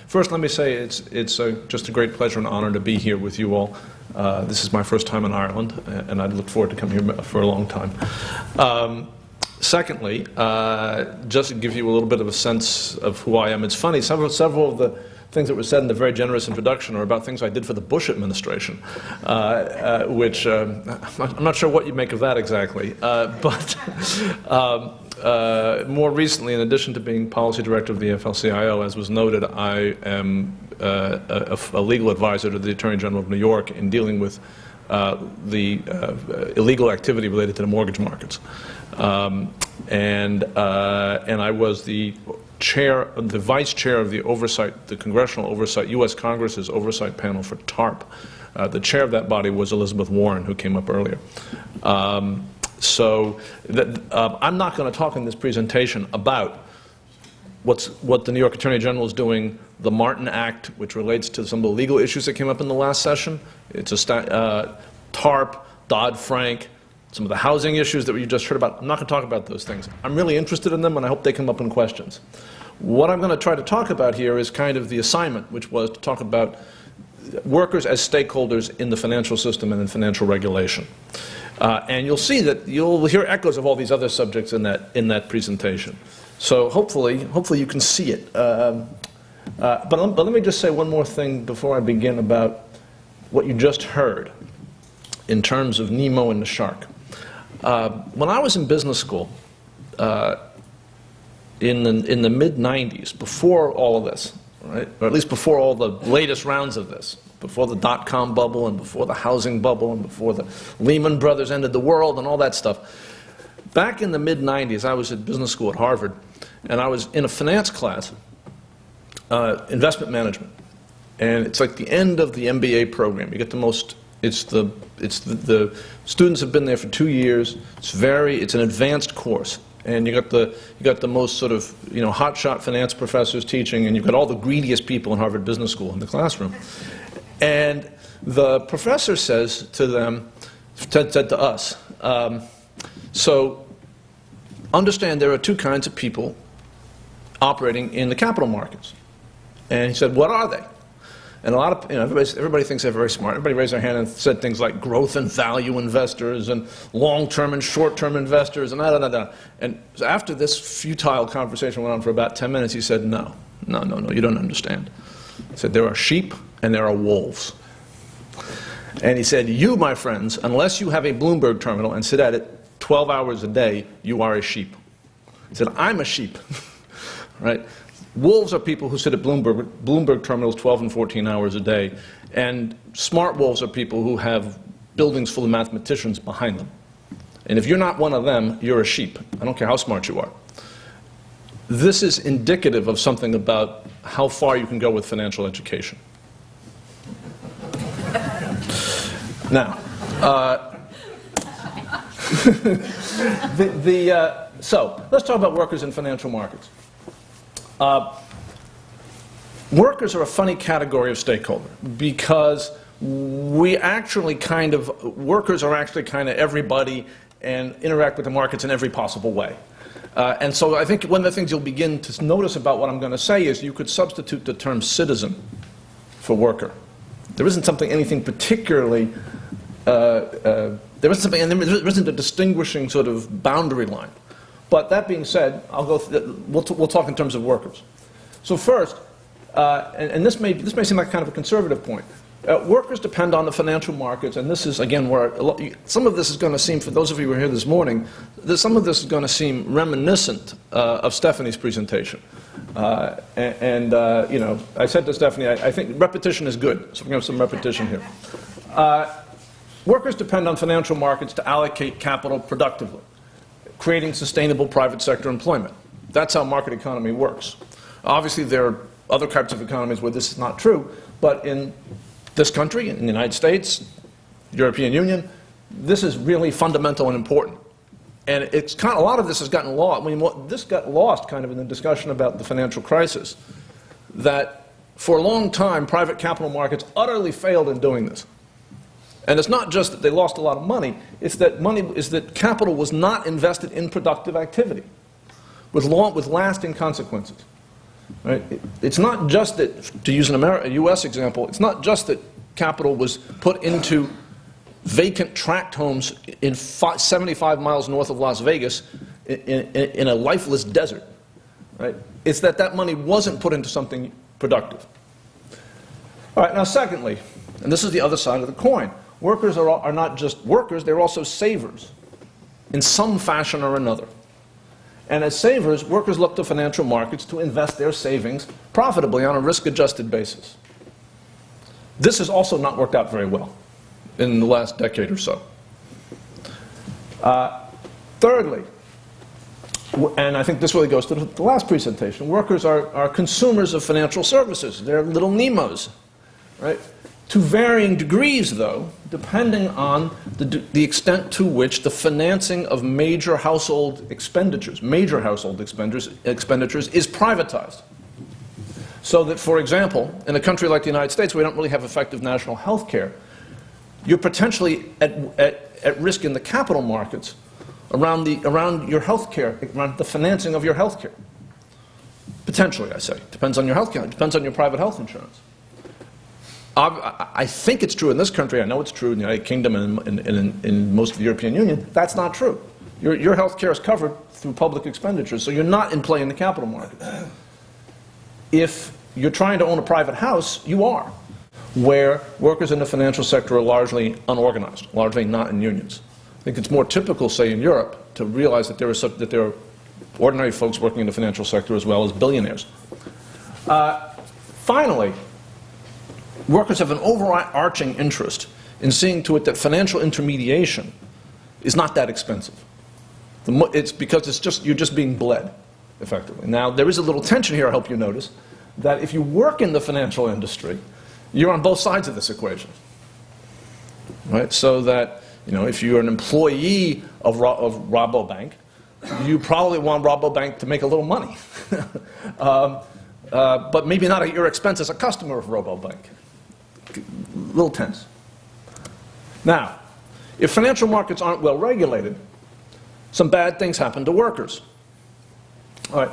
First, let me say it's just a great pleasure and honor to be here with you all. This is my first time in Ireland, and I look forward to coming here for a long time. Secondly, just to give you a little bit of a sense of who I am, it's funny, several of the things that were said in the very generous introduction are about things I did for the Bush administration, which I'm not sure what you make of that exactly, but more recently, in addition to being policy director of the AFL-CIO, as was noted, I am a legal advisor to the Attorney General of New York in dealing with the illegal activity related to the mortgage markets. And I was the vice chair of the Oversight, the Congressional Oversight, U.S. Congress's Oversight panel for TARP. The chair of that body was Elizabeth Warren, who came up earlier. So I'm not going to talk in this presentation about what the New York Attorney General is doing, the Martin Act, which relates to some of the legal issues that came up in the last session. It's a TARP, Dodd-Frank, some of the housing issues that you just heard about. I'm not going to talk about those things. I'm really interested in them, and I hope they come up in questions. What I'm going to try to talk about here is kind of the assignment, which was to talk about workers as stakeholders in the financial system and in financial regulation. And you'll see that you'll hear echoes of all these other subjects in that presentation. So hopefully you can see it. But let me just say one more thing before I begin about what you just heard in terms of Nemo and the shark. When I was in business school in the mid-90s, before all of this, right, or at least before all the latest rounds of this, before the dot-com bubble and before the housing bubble and before the Lehman Brothers ended the world and all that stuff, back in the mid-90s, I was at business school at Harvard, and I was in a finance class, investment management. And it's like the end of the MBA program. You get the most, the students have been there for 2 years. It's an advanced course. And you got the most sort of, hotshot finance professors teaching, and you've got all the greediest people in Harvard Business School in the classroom. And the professor says to them, said to us, so understand there are two kinds of people operating in the capital markets. And he said, what are they? And a lot of, everybody thinks they're very smart. Everybody raised their hand and said things like growth and value investors and long-term and short-term investors and da-da-da-da. And so after this futile conversation went on for about 10 minutes, he said, no, you don't understand. He said, there are sheep and there are wolves. And he said, you, my friends, unless you have a Bloomberg terminal and sit at it 12 hours a day, you are a sheep. He said, I'm a sheep, right? Wolves are people who sit at Bloomberg terminals 12 and 14 hours a day, and smart wolves are people who have buildings full of mathematicians behind them. And if you're not one of them, you're a sheep. I don't care how smart you are. This is indicative of something about how far you can go with financial education. Now, so let's talk about workers in financial markets. Workers are a funny category of stakeholder because workers are actually kind of everybody and interact with the markets in every possible way. And so I think one of the things you'll begin to notice about what I'm going to say is you could substitute the term citizen for worker. There isn't anything particularly, there isn't a distinguishing sort of boundary line. But that being said, we'll talk in terms of workers. So first, and this may seem like kind of a conservative point. Workers depend on the financial markets, and this is, again, where some of this is going to seem, for those of you who are here this morning, some of this is going to seem reminiscent of Stephanie's presentation. I said to Stephanie, I think repetition is good, so we're going to have some repetition here. Workers depend on financial markets to allocate capital productively, creating sustainable private sector employment. That's how market economy works. Obviously, there are other types of economies where this is not true, but in this country, in the United States, European Union, this is really fundamental and important. And it's a lot of this has gotten lost. This got lost kind of in the discussion about the financial crisis, that for a long time, private capital markets utterly failed in doing this. And it's not just that they lost a lot of money, it's that capital was not invested in productive activity with lasting consequences. Right? It's not just that, to use a U.S. example, it's not just that capital was put into vacant tract homes in 75 miles north of Las Vegas in a lifeless desert. Right? It's that that money wasn't put into something productive. All right, now secondly, and this is the other side of the coin, workers are not just workers, they're also savers in some fashion or another. And as savers, workers look to financial markets to invest their savings profitably on a risk-adjusted basis. This has also not worked out very well in the last decade or so. Thirdly, and I think this really goes to the last presentation, workers are consumers of financial services. They're little Nemos, right? To varying degrees, though, depending on the extent to which the financing of major household expenditures is privatized. So that, for example, in a country like the United States, we don't really have effective national health care. You're potentially at risk in the capital markets around your health care, around the financing of your health care. Potentially, I say. Depends on your health care. Depends on your private health insurance. I think it's true in this country. I know it's true in the United Kingdom and in most of the European Union. That's not true. Your health care is covered through public expenditures, so you're not in play in the capital markets. If you're trying to own a private house, you are, where workers in the financial sector are largely unorganized, largely not in unions. I think it's more typical, say, in Europe, to realize that there are ordinary folks working in the financial sector as well as billionaires. Finally, workers have an overarching interest in seeing to it that financial intermediation is not that expensive. It's because you're just being bled, effectively. Now, there is a little tension here, I hope you notice, that if you work in the financial industry, you're on both sides of this equation. Right? So that, if you're an employee of Rabobank, you probably want Rabobank to make a little money. But maybe not at your expense as a customer of Rabobank. A little tense. Now, if financial markets aren't well regulated, some bad things happen to workers. All right.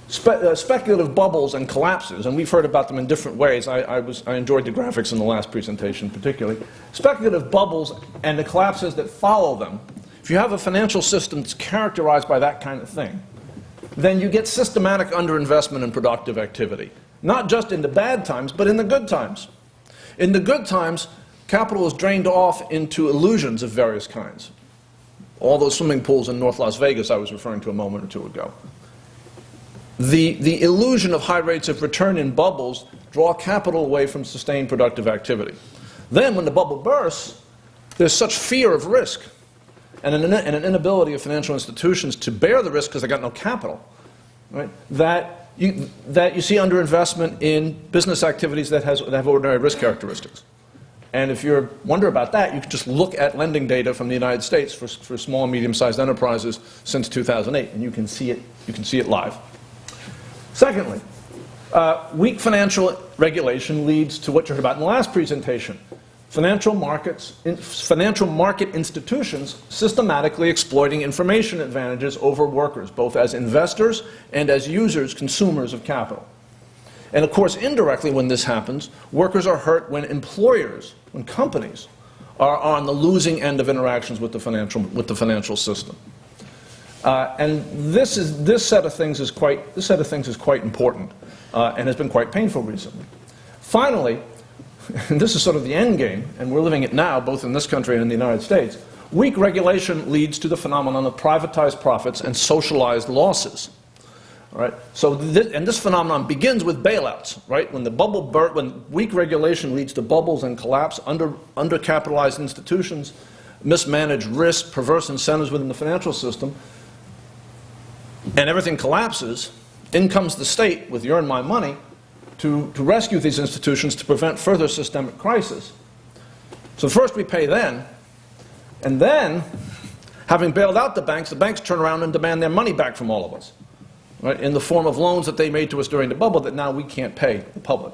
Speculative bubbles and collapses, and we've heard about them in different ways. I enjoyed the graphics in the last presentation particularly. Speculative bubbles and the collapses that follow them, if you have a financial system that's characterized by that kind of thing, then you get systematic underinvestment in productive activity. Not just in the bad times, but in the good times. In the good times, capital is drained off into illusions of various kinds. All those swimming pools in North Las Vegas I was referring to a moment or two ago. The illusion of high rates of return in bubbles draw capital away from sustained productive activity. Then, when the bubble bursts, there's such fear of risk and an inability of financial institutions to bear the risk because they got no capital, right, that you see underinvestment in business activities that have ordinary risk characteristics. And if you wonder about that, you can just look at lending data from the United States for small and medium-sized enterprises since 2008, and you can see it live. Secondly, weak financial regulation leads to what you heard about in the last presentation. Financial market institutions systematically exploiting information advantages over workers, both as investors and as users, consumers of capital. And of course, indirectly, when this happens, workers are hurt when employers, when companies, are on the losing end of interactions with the financial system. And this set of things is quite important and has been quite painful recently. Finally, and this is sort of the end game, and we're living it now, both in this country and in the United States, weak regulation leads to the phenomenon of privatized profits and socialized losses. All right? So this phenomenon begins with bailouts, right? When weak regulation leads to bubbles and collapse, undercapitalized institutions, mismanaged risk, perverse incentives within the financial system, and everything collapses, in comes the state with your and my money to rescue these institutions to prevent further systemic crisis. So first we pay then, and then, having bailed out the banks turn around and demand their money back from all of us, right, in the form of loans that they made to us during the bubble that now we can't pay the public.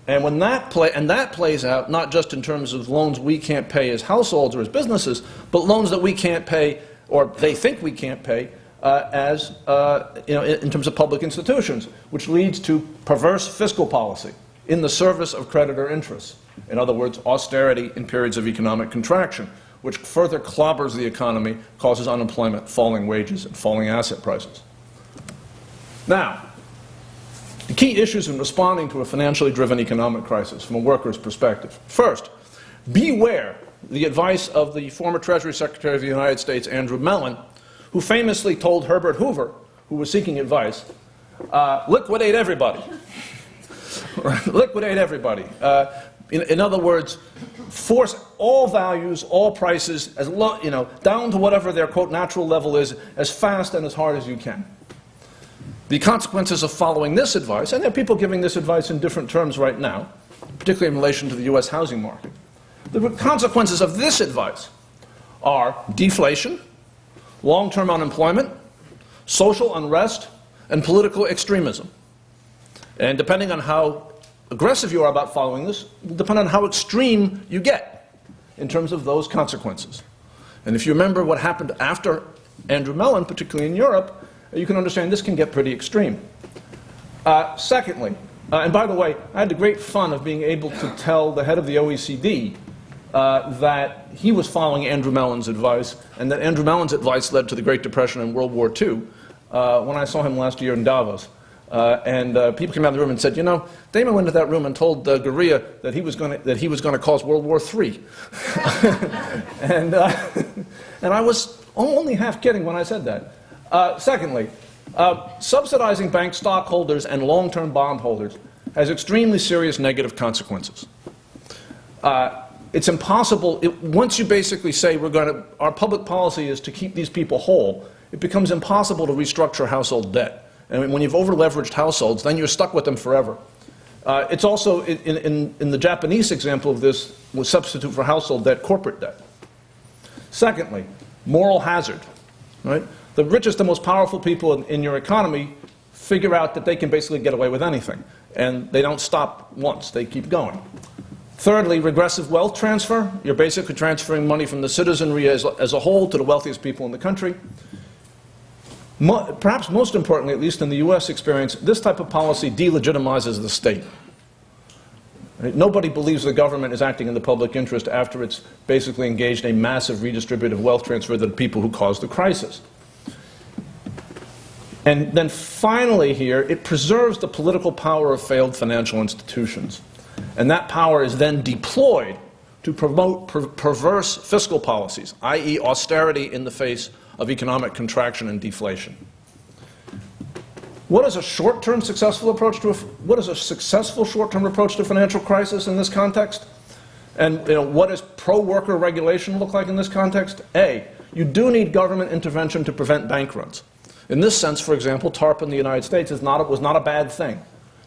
And when that plays out, not just in terms of loans we can't pay as households or as businesses, but loans that we can't pay, or they think we can't pay, in terms of public institutions, which leads to perverse fiscal policy in the service of creditor interests. In other words, austerity in periods of economic contraction, which further clobbers the economy, causes unemployment, falling wages, and falling asset prices. Now, the key issues in responding to a financially driven economic crisis from a worker's perspective. First, beware the advice of the former Treasury Secretary of the United States, Andrew Mellon, who famously told Herbert Hoover, who was seeking advice, liquidate everybody. Liquidate everybody. In other words, force all values, all prices, as low, down to whatever their, quote, natural level is, as fast and as hard as you can. The consequences of following this advice, and there are people giving this advice in different terms right now, particularly in relation to the U.S. housing market. The consequences of this advice are deflation, long-term unemployment, social unrest, and political extremism. And depending on how aggressive you are about following this, will depend on how extreme you get in terms of those consequences. And if you remember what happened after Andrew Mellon, particularly in Europe, you can understand this can get pretty extreme. Secondly, and by the way, I had the great fun of being able to tell the head of the OECD that he was following Andrew Mellon's advice, and that Andrew Mellon's advice led to the Great Depression and World War II when I saw him last year in Davos. People came out of the room and said, Damon went into that room and told Gurria that he was going to cause World War III. and I was only half kidding when I said that. Secondly, subsidizing bank stockholders and long-term bondholders has extremely serious negative consequences. It's impossible, once you basically say our public policy is to keep these people whole, it becomes impossible to restructure household debt. And when you've over-leveraged households, then you're stuck with them forever. It's also, in the Japanese example of this, was substitute for household debt, corporate debt. Secondly, moral hazard. Right? The richest and most powerful people in your economy figure out that they can basically get away with anything. And they don't stop once, they keep going. Thirdly, regressive wealth transfer. You're basically transferring money from the citizenry as a whole to the wealthiest people in the country. Perhaps most importantly, at least in the US experience, this type of policy delegitimizes the state. Right? Nobody believes the government is acting in the public interest after it's basically engaged in a massive redistributive wealth transfer to the people who caused the crisis. And then finally here, it preserves the political power of failed financial institutions. And that power is then deployed to promote perverse fiscal policies, i.e. austerity in the face of economic contraction and deflation. What is a short-term successful approach to what is a successful short-term approach to financial crisis in this context? And what does pro-worker regulation look like in this context? A, you do need government intervention to prevent bank runs. In this sense, for example, TARP in the United States was not a bad thing.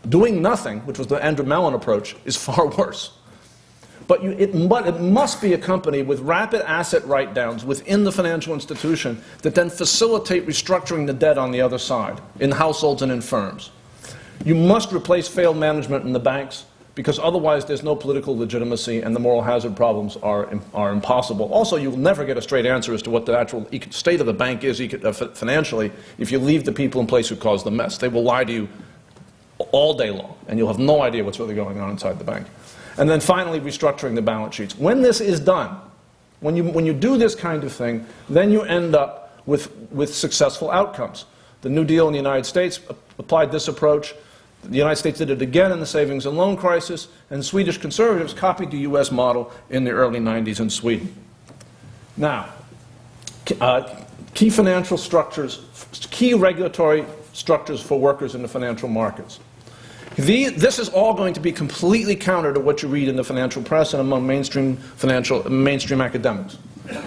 Doing nothing, which was the Andrew Mellon approach, is far worse. But it must be accompanied with rapid asset write-downs within the financial institution that then facilitate restructuring the debt on the other side, in households and in firms. You must replace failed management in the banks, because otherwise there's no political legitimacy and the moral hazard problems are impossible. Also, you'll never get a straight answer as to what the actual state of the bank is financially if you leave the people in place who caused the mess. They will lie to you all day long, and you'll have no idea what's really going on inside the bank. And then finally, restructuring the balance sheets. When this is done, when you do this kind of thing, then you end up with successful outcomes. The New Deal in the United States applied this approach. The United States did it again in the savings and loan crisis, and Swedish conservatives copied the US model in the early 90s in Sweden. Now, key financial structures, key regulatory structures for workers in the financial markets. This is all going to be completely counter to what you read in the financial press and among mainstream academics.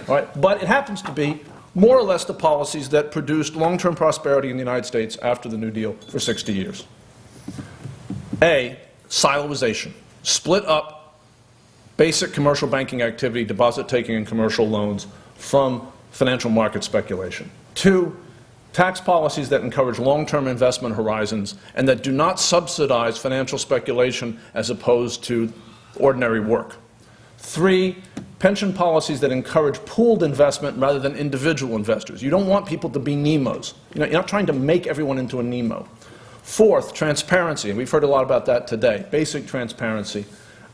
All right? But it happens to be more or less the policies that produced long-term prosperity in the United States after the New Deal for 60 years. A, siloization. Split up basic commercial banking activity, deposit taking and commercial loans from financial market speculation. 2, tax policies that encourage long-term investment horizons and that do not subsidize financial speculation as opposed to ordinary work. 3, pension policies that encourage pooled investment rather than individual investors. You don't want people to be Nemos. You're not trying to make everyone into a Nemo. 4th, transparency, and we've heard a lot about that today. Basic transparency.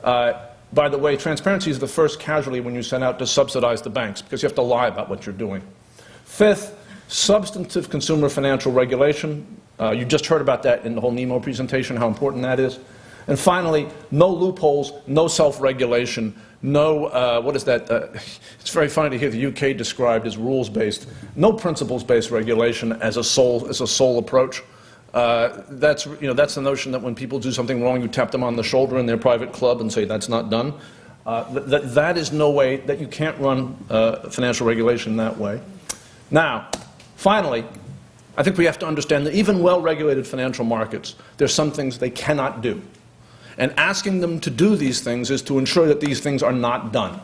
By the way, transparency is the first casualty when you set out to subsidize the banks, because you have to lie about what you're doing. 5th, substantive consumer financial regulation. You just heard about that in the whole NEMO presentation, how important that is. And finally, no loopholes, no self-regulation, no, what is that? It's very funny to hear the UK described as rules-based, no principles-based regulation as a sole approach. That's the notion that when people do something wrong, you tap them on the shoulder in their private club and say, that's not done. That is no way, that you can't run financial regulation that way. Now, finally, I think we have to understand that even well-regulated financial markets, there's some things they cannot do. And asking them to do these things is to ensure that these things are not done.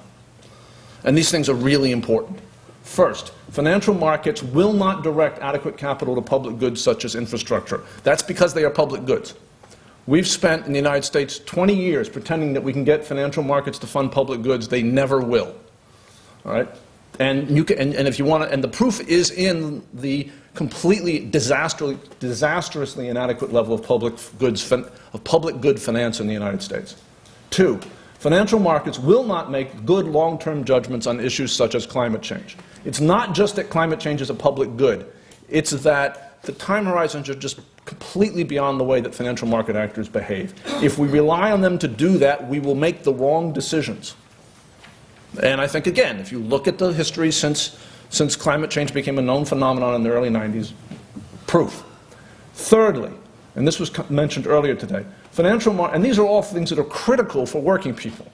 And these things are really important. First, financial markets will not direct adequate capital to public goods such as infrastructure. That's because they are public goods. We've spent in the United States 20 years pretending that we can get financial markets to fund public goods. They never will. All right? And if you want to, and the proof is in the completely disastrously inadequate level of public good finance in the United States. 2, financial markets will not make good long-term judgments on issues such as climate change. It's not just that climate change is a public good. It's that the time horizons are just completely beyond the way that financial market actors behave. If we rely on them to do that, we will make the wrong decisions. And I think, again, if you look at the history since climate change became a known phenomenon in the early 90s, proof. Thirdly, and this was mentioned earlier today, and these are all things that are critical for working people.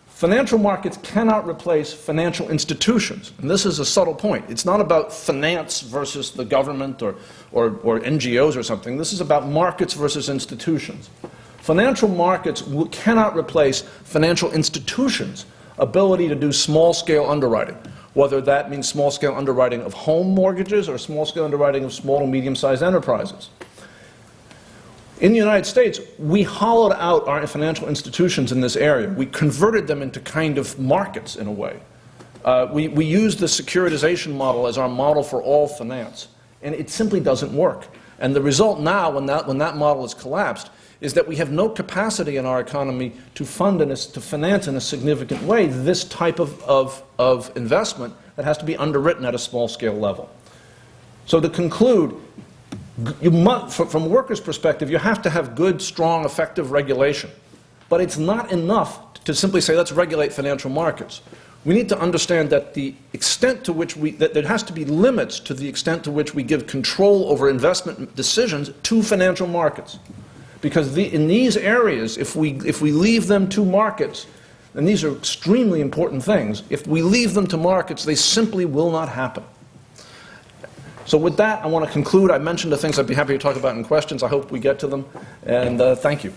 Financial markets cannot replace financial institutions. And this is a subtle point. It's not about finance versus the government or NGOs or something. This is about markets versus institutions. Financial markets cannot replace financial institutions' ability to do small-scale underwriting, whether that means small-scale underwriting of home mortgages or small-scale underwriting of small and medium-sized enterprises. In the United States, we hollowed out our financial institutions in this area. We converted them into kind of markets in a way. We used the securitization model as our model for all finance, and it simply doesn't work. And the result now, when that model is collapsed, is that we have no capacity in our economy to finance in a significant way this type of investment that has to be underwritten at a small-scale level. So to conclude, from a worker's perspective, you have to have good, strong, effective regulation. But it's not enough to simply say, let's regulate financial markets. We need to understand that the extent to which that there has to be limits to the extent to which we give control over investment decisions to financial markets. Because in these areas, if we leave them to markets, and these are extremely important things, if we leave them to markets, they simply will not happen. So with that, I want to conclude. I mentioned the things I'd be happy to talk about in questions. I hope we get to them. And thank you.